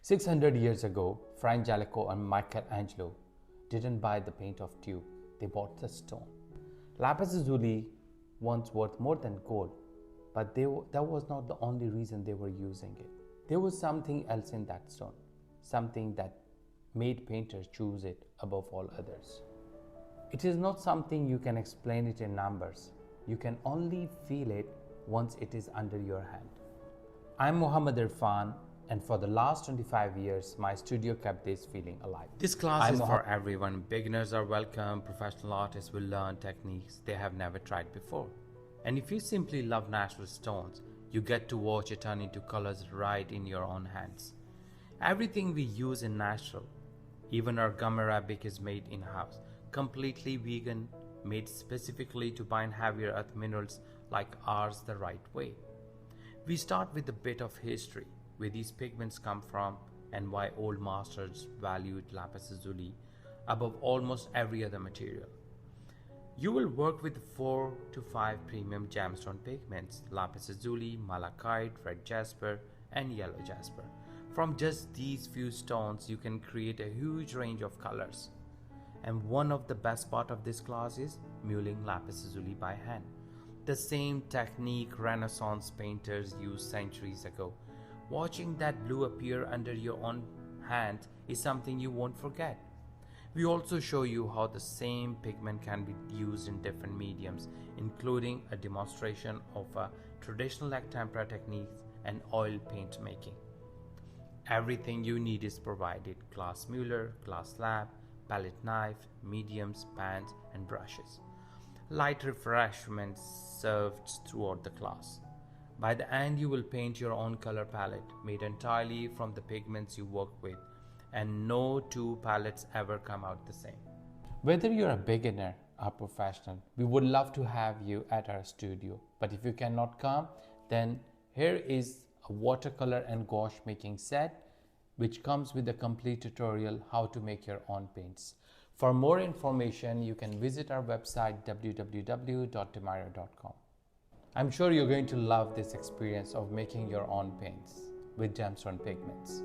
600 years ago, Fra Angelico and Michelangelo didn't buy the paint of tube, they bought the stone. Lapis Lazuli once worth more than gold, but that was not the only reason they were using it. There was something else in that stone, something that made painters choose it above all others. It is not something you can explain it in numbers. You can only feel it once it is under your hand. I'm Mohammed Irfan, and for the last 25 years, my studio kept this feeling alive. This class is for everyone. Beginners are welcome. Professional artists will learn techniques they have never tried before. And if you simply love natural stones, you get to watch it turn into colors right in your own hands. Everything we use is natural. Even our gum arabic is made in-house, completely vegan, made specifically to bind heavier earth minerals like ours the right way. We start with a bit of history, where these pigments come from and why old masters valued lapis lazuli above almost every other material. You will work with 4 to 5 premium gemstone pigments: lapis lazuli, malachite, red jasper, and yellow jasper. From just these few stones, you can create a huge range of colors. And one of the best part of this class is mulling lapis lazuli by hand. The same technique Renaissance painters used centuries ago. Watching that blue appear under your own hand is something you won't forget. We also show you how the same pigment can be used in different mediums, including a demonstration of a traditional like tempera techniques and oil paint making. Everything you need is provided: glass muller, glass slab, palette knife, mediums, pans, and brushes. Light refreshments served throughout the class. By the end, you will paint your own color palette, made entirely from the pigments you work with, and no two palettes ever come out the same. Whether you're a beginner or professional, we would love to have you at our studio. But if you cannot come, then here is a watercolor and gouache making set, which comes with a complete tutorial how to make your own paints. For more information, you can visit our website www.mairo.com. I'm sure you're going to love this experience of making your own paints with gemstone pigments.